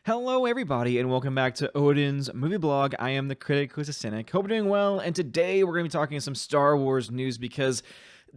Hello, everybody, and welcome back to Odin's movie blog. I am the critic who's a cynic. Hope you're doing well, and today we're going to be talking some Star Wars news because,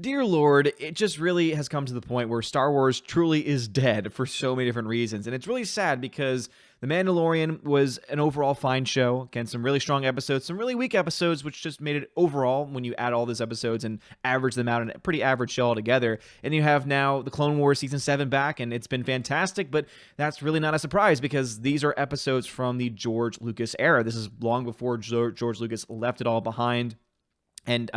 dear Lord, it just really has come to the point where Star Wars truly is dead for so many different reasons, and it's really sad because The Mandalorian was an overall fine show. Again, some really strong episodes, some really weak episodes, which just made it overall, when you add all these episodes and average them out, in a pretty average show altogether. And you have now the Clone Wars Season 7 back, and it's been fantastic, but that's really not a surprise because these are episodes from the George Lucas era. This is long before George Lucas left it all behind and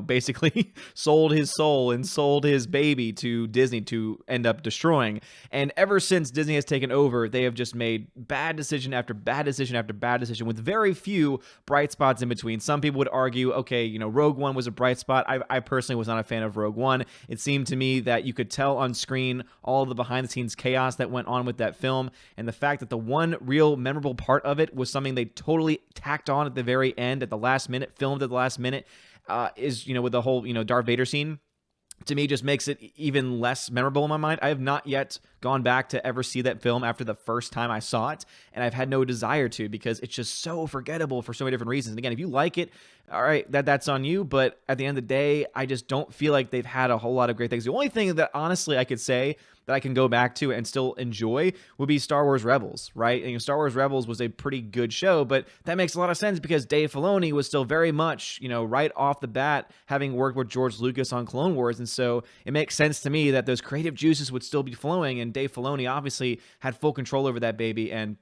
basically sold his soul and sold his baby to Disney to end up destroying. And ever since Disney has taken over, they have just made bad decision after bad decision after bad decision with very few bright spots in between. Some people would argue, okay, Rogue One was a bright spot. I personally was not a fan of Rogue One. It seemed to me that you could tell on screen all the behind-the-scenes chaos that went on with that film, and the fact that the one real memorable part of it was something they totally tacked on at the very end, at the last minute, filmed at the last minute, is, with the whole, Darth Vader scene, to me just makes it even less memorable in my mind. I have not yet gone back to ever see that film after the first time I saw it, and I've had no desire to because it's just so forgettable for so many different reasons. And again, if you like it, all right, that's on you, but at the end of the day, I just don't feel like they've had a whole lot of great things. The only thing that honestly I could say that I can go back to and still enjoy would be Star Wars Rebels, right? And Star Wars Rebels was a pretty good show, but that makes a lot of sense because Dave Filoni was still very much, right off the bat, having worked with George Lucas on Clone Wars, and so it makes sense to me that those creative juices would still be flowing, and Dave Filoni obviously had full control over that baby, and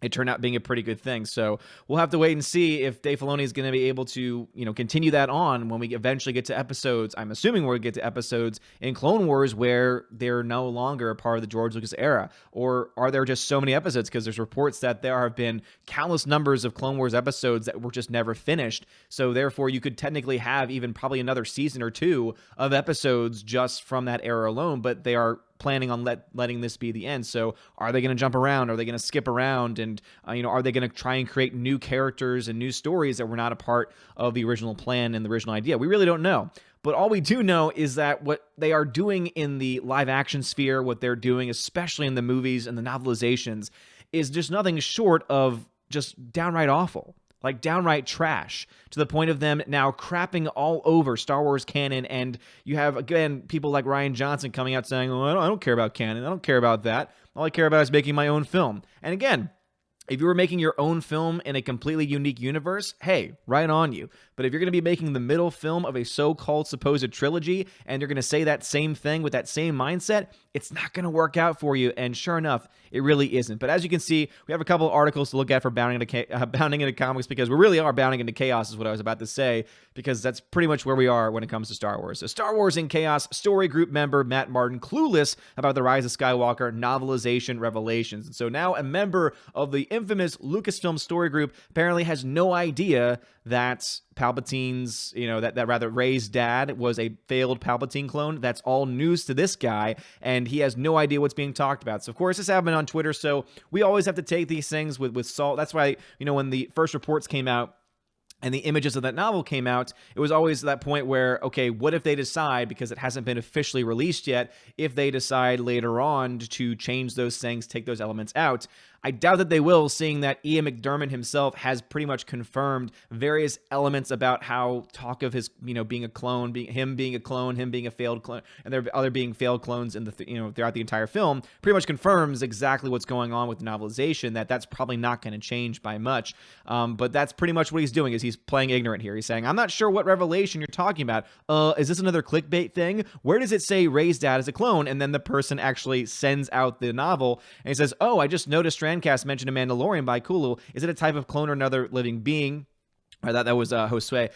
it turned out being a pretty good thing. So we'll have to wait and see if Dave Filoni is going to be able to, continue that on when we eventually get to episodes. I'm assuming we'll get to episodes in Clone Wars where they're no longer a part of the George Lucas era. Or are there just so many episodes? Because there's reports that there have been countless numbers of Clone Wars episodes that were just never finished. So therefore, you could technically have even probably another season or two of episodes just from that era alone, but they are planning on letting this be the end. So are they going to jump around? Are they going to skip around? And, are they going to try and create new characters and new stories that were not a part of the original plan and the original idea? We really don't know. But all we do know is that what they are doing in the live action sphere, what they're doing, especially in the movies and the novelizations, is just nothing short of just downright awful. Like downright trash, to the point of them now crapping all over Star Wars canon. And you have, again, people like Rian Johnson coming out saying, oh, I don't care about canon. I don't care about that. All I care about is making my own film. And again, if you were making your own film in a completely unique universe, hey, right on you. But if you're going to be making the middle film of a so-called supposed trilogy and you're going to say that same thing with that same mindset, it's not going to work out for you. And sure enough, it really isn't. But as you can see, we have a couple of articles to look at for bounding into comics, because we really are bounding into chaos is what I was about to say, because that's pretty much where we are when it comes to Star Wars. So Star Wars in Chaos, story group member Matt Martin clueless about the Rise of Skywalker novelization revelations. And so now a member of the infamous Lucasfilm story group apparently has no idea that Palpatine's, that rather Rey's dad was a failed Palpatine clone. That's all news to this guy, and he has no idea what's being talked about. So, of course, this happened on Twitter, so we always have to take these things with salt. That's why, when the first reports came out, and the images of that novel came out, it was always that point where, okay, what if they decide, because it hasn't been officially released yet, if they decide later on to change those things, take those elements out? I doubt that they will, seeing that Ian McDiarmid himself has pretty much confirmed various elements about how talk of his, being a clone, him being a failed clone, and there other being failed clones in the, throughout the entire film, pretty much confirms exactly what's going on with the novelization, that's probably not going to change by much. But that's pretty much what he's doing, is he's playing ignorant here. He's saying, I'm not sure what revelation you're talking about. Is this another clickbait thing? Where does it say Rey's dad is a clone? And then the person actually sends out the novel, and he says, oh, I just noticed Strandcast mentioned a Mandalorian by Hulu. Is it a type of clone or another living being? Or that was Josue.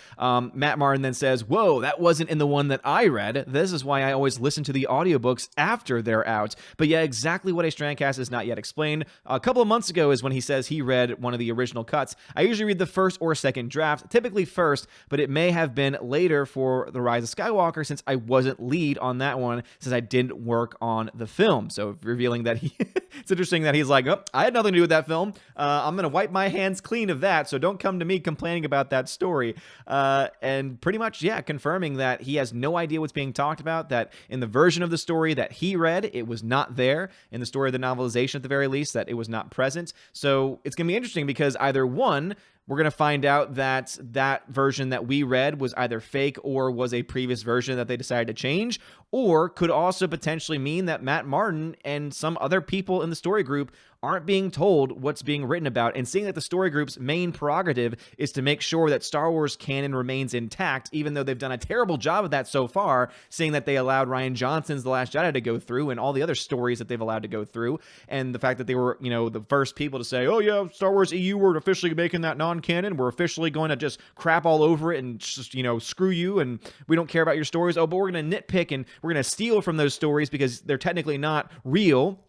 Matt Martin then says, whoa, that wasn't in the one that I read. This is why I always listen to the audiobooks after they're out. But yeah, exactly what a Strandcast is not yet explained. A couple of months ago is when he says he read one of the original cuts. I usually read the first or second draft, typically first, but it may have been later for The Rise of Skywalker, since I wasn't lead on that one, since I didn't work on the film. So revealing that it's interesting that he's like, oh, I had nothing to do with that film. I'm going to wipe my hands clean of that, so don't come to me complaining about about that story. And pretty much, yeah, confirming that he has no idea what's being talked about, that in the version of the story that he read, it was not there. In the story of the novelization, at the very least, that it was not present. So it's going to be interesting because either one, we're going to find out that that version that we read was either fake or was a previous version that they decided to change, or could also potentially mean that Matt Martin and some other people in the story group aren't being told what's being written about, and seeing that the story group's main prerogative is to make sure that Star Wars canon remains intact, even though they've done a terrible job of that so far, seeing that they allowed Rian Johnson's The Last Jedi to go through and all the other stories that they've allowed to go through, and the fact that they were, the first people to say, oh yeah, Star Wars EU, we're officially making that non-canon, we're officially going to just crap all over it and just, screw you, and we don't care about your stories, but we're going to nitpick and we're going to steal from those stories because they're technically not real.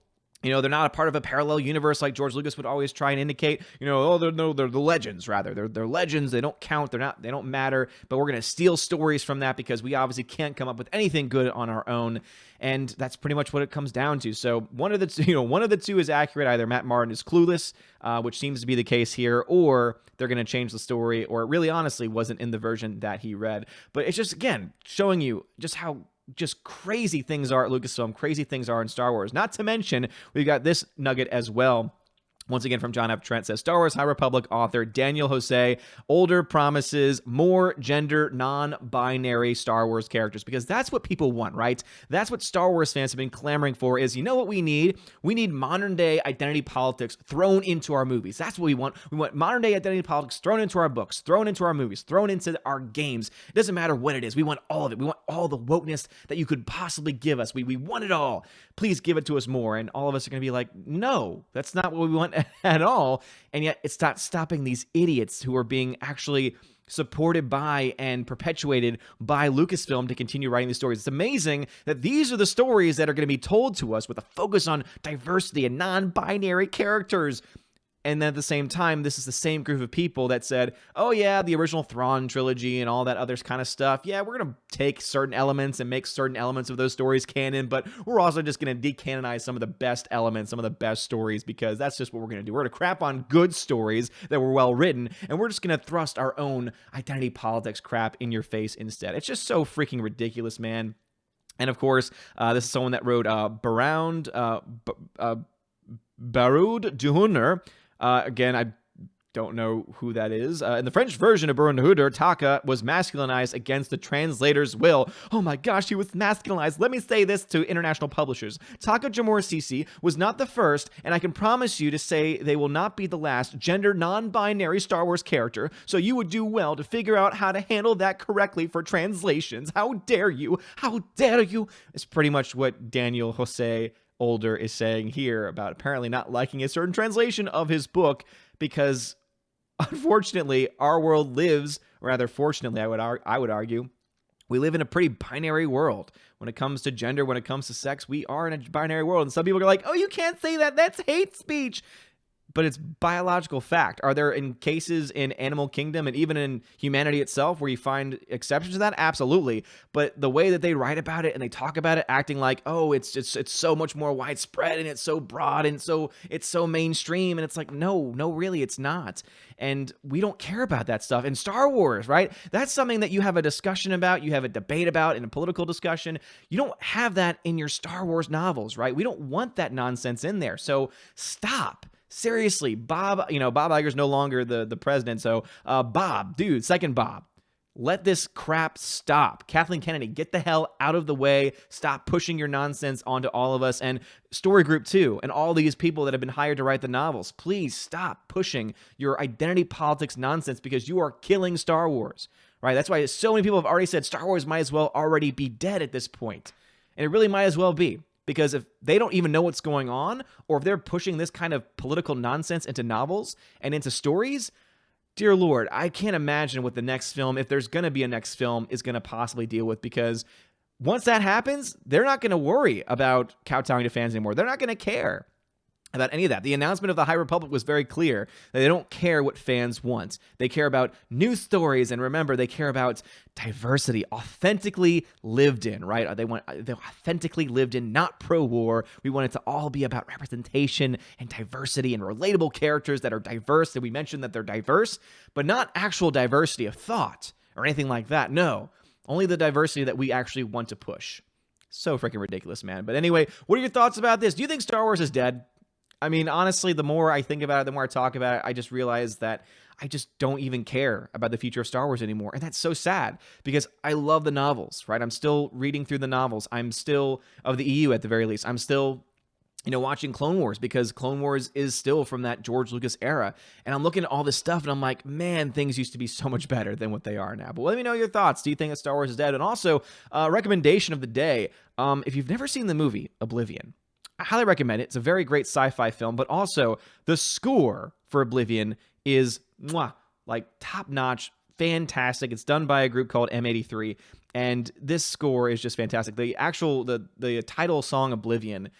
They're not a part of a parallel universe like George Lucas would always try and indicate. They're the legends, rather. They're legends. They don't count. They don't matter. But we're going to steal stories from that because we obviously can't come up with anything good on our own. And that's pretty much what it comes down to. So one of the two is accurate. Either Matt Martin is clueless, which seems to be the case here, or they're going to change the story, or it really honestly wasn't in the version that he read. But it's just, again, showing you just how just crazy things are at Lucasfilm, crazy things are in Star Wars. Not to mention, we've got this nugget as well. Once again, from John F. Trent, says, Star Wars High Republic author Daniel Jose Older promises more gender non-binary Star Wars characters, because that's what people want, right? That's what Star Wars fans have been clamoring for, is, what we need? We need modern-day identity politics thrown into our movies. That's what we want. We want modern-day identity politics thrown into our books, thrown into our movies, thrown into our games. It doesn't matter what it is. We want all of it. We want all the wokeness that you could possibly give us. We want it all. Please give it to us more. And all of us are going to be like, no, that's not what we want at all. And yet it's not stopping these idiots who are being actually supported by and perpetuated by Lucasfilm to continue writing these stories. It's amazing that these are the stories that are going to be told to us with a focus on diversity and non-binary characters. And then at the same time, this is the same group of people that said, oh yeah, the original Thrawn trilogy and all that other kind of stuff. Yeah, we're going to take certain elements and make certain elements of those stories canon, but we're also just going to decanonize some of the best elements, some of the best stories, because that's just what we're going to do. We're going to crap on good stories that were well written, and we're just going to thrust our own identity politics crap in your face instead. It's just so freaking ridiculous, man. And of course, this is someone that wrote Baroud Duhunner. Again, I don't know who that is. In the French version of Baron Huder, Taka was masculinized against the translator's will. Oh my gosh, he was masculinized. Let me say this to international publishers. Taka Jamor Sisi was not the first, and I can promise you to say they will not be the last gender non-binary Star Wars character, so you would do well to figure out how to handle that correctly for translations. How dare you? How dare you? It's pretty much what Daniel Jose Older is saying here about apparently not liking a certain translation of his book, because unfortunately our world lives, or rather fortunately I would argue, we live in a pretty binary world. When it comes to gender, when it comes to sex, we are in a binary world. And some people are like, oh, you can't say that. That's hate speech. But it's biological fact. Are there in cases in Animal Kingdom and even in humanity itself where you find exceptions to that? Absolutely. But the way that they write about it and they talk about it, acting like, oh, it's so much more widespread and it's so broad and it's so mainstream, and it's like, no, really, it's not. And we don't care about that stuff in Star Wars, right? That's something that you have a discussion about, you have a debate about in a political discussion. You don't have that in your Star Wars novels, right? We don't want that nonsense in there. So stop. Seriously, Bob Iger's no longer the president, so Bob, dude, second Bob, let this crap stop. Kathleen Kennedy, get the hell out of the way. Stop pushing your nonsense onto all of us, and Story Group 2, and all these people that have been hired to write the novels. Please stop pushing your identity politics nonsense, because you are killing Star Wars, right? That's why so many people have already said Star Wars might as well already be dead at this point, and it really might as well be. Because if they don't even know what's going on, or if they're pushing this kind of political nonsense into novels and into stories, dear Lord, I can't imagine what the next film, if there's going to be a next film, is going to possibly deal with. Because once that happens, they're not going to worry about kowtowing to fans anymore. They're not going to care. about any of that. The announcement of the High Republic was very clear that they don't care what fans want. They care about new stories, and remember, they care about diversity, authentically lived in, right? They authentically lived in, not pro-war. We want it to all be about representation and diversity and relatable characters that are diverse. And we mentioned that they're diverse, but not actual diversity of thought or anything like that. No, only the diversity that we actually want to push. So freaking ridiculous, man. But anyway, what are your thoughts about this? Do you think Star Wars is dead? I mean, honestly, the more I think about it, the more I talk about it, I just realize that I just don't even care about the future of Star Wars anymore. And that's so sad because I love the novels, right? I'm still reading through the novels. I'm still, of the EU at the very least, I'm still, watching Clone Wars because Clone Wars is still from that George Lucas era. And I'm looking at all this stuff and I'm like, man, things used to be so much better than what they are now. But let me know your thoughts. Do you think that Star Wars is dead? And also, recommendation of the day. If you've never seen the movie Oblivion, I highly recommend it. It's a very great sci-fi film, but also the score for Oblivion is like top-notch, fantastic. It's done by a group called M83, and this score is just fantastic. The title song Oblivion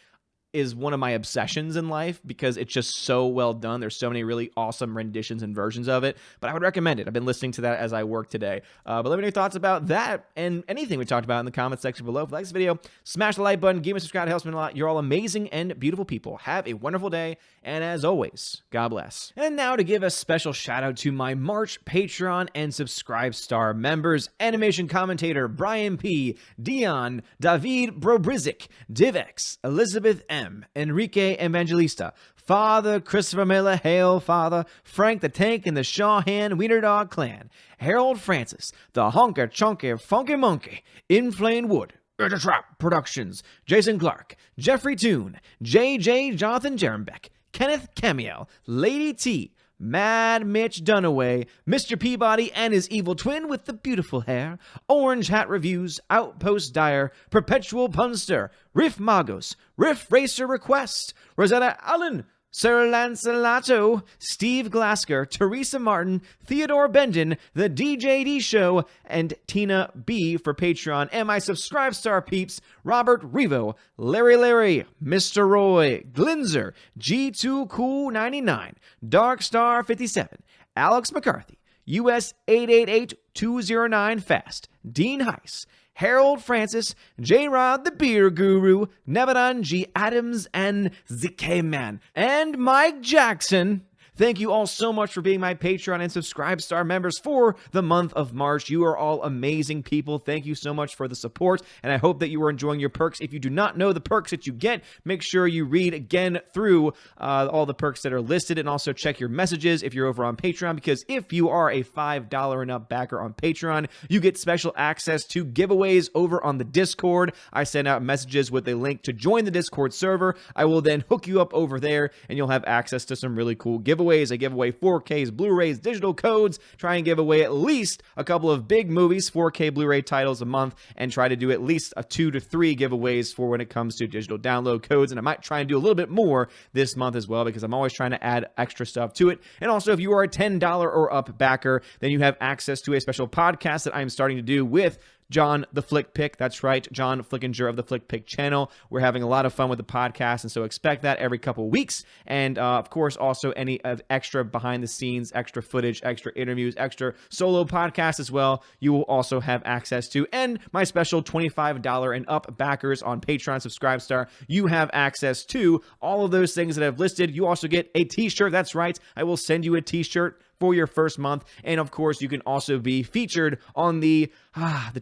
is one of my obsessions in life because it's just so well done. There's so many really awesome renditions and versions of it, but I would recommend it. I've been listening to that as I work today. But let me know your thoughts about that and anything we talked about in the comments section below. If you like this video, smash the like button, give me a subscribe. It helps me a lot. You're all amazing and beautiful people. Have a wonderful day, and as always, God bless. And now to give a special shout out to my March Patreon and Subscribe Star members: animation commentator Brian P., Dion, David Brobrizik, Divex, Elizabeth M., Enrique Evangelista, Father Christopher Miller, Hail Father, Frank the Tank and the Shawhan Wiener Dog Clan, Harold Francis, the Honker Chonker Funky Monkey, Inflamed Wood, Trap Productions, Jason Clark, Jeffrey Toon, JJ Jonathan Jerembeck, Kenneth Camiel, Lady T, Mad Mitch Dunaway, Mr. Peabody and his evil twin with the beautiful hair, Orange Hat Reviews, Outpost Dyer, Perpetual Punster, Riff Magos, Riff Racer Request, Rosetta Allen, Sir Lancelato, Steve Glasker, Teresa Martin, Theodore Bendon, The DJD Show, and Tina B for Patreon, and my Subscribe Star peeps, Robert Revo, Larry, Mr. Roy, Glinzer, G2 Cool 99, Dark Star 57, Alex McCarthy, US 888209 Fast, Dean Heiss, Harold Francis, J-Rod the Beer Guru, Nebadan G. Adams, and ZK Man, and Mike Jackson. Thank you all so much for being my Patreon and Subscribe Star members for the month of March. You are all amazing people. Thank you so much for the support, and I hope that you are enjoying your perks. If you do not know the perks that you get, make sure you read again through all the perks that are listed, and also check your messages if you're over on Patreon, because if you are a $5 and up backer on Patreon, you get special access to giveaways over on the Discord. I send out messages with a link to join the Discord server. I will then hook you up over there, and you'll have access to some really cool giveaways. I give away 4Ks, Blu-rays, digital codes, try and give away at least a couple of big movies, 4K Blu-ray titles a month, and try to do at least 2 to 3 giveaways for when it comes to digital download codes. And I might try and do a little bit more this month as well, because I'm always trying to add extra stuff to it. And also, if you are a $10 or up backer, then you have access to a special podcast that I'm starting to do with John the Flick Pick. That's right, John Flickinger of the Flick Pick channel. We're having a lot of fun with the podcast, and so expect that every couple weeks. And of course, also any extra behind the scenes, extra footage, extra interviews, extra solo podcasts as well, you will also have access to. And my special $25 and up backers on Patreon Subscribe Star, you have access to all of those things that I've listed. You also get a t-shirt. That's right, I will send you a t-shirt for your first month. And of course, you can also be featured on the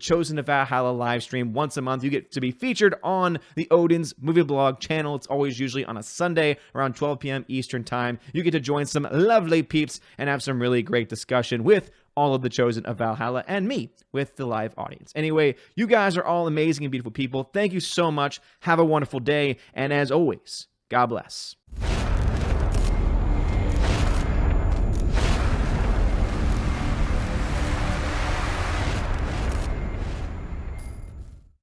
Chosen to Valhalla live stream once a month. You get to be featured on the Odin's movie blog channel. It's always usually on a Sunday around 12 p.m. Eastern time. You get to join some lovely peeps and have some really great discussion with all of the Chosen of Valhalla and me with the live audience. Anyway, you guys are all amazing and beautiful people. Thank you so much. Have a wonderful day. And as always, God bless.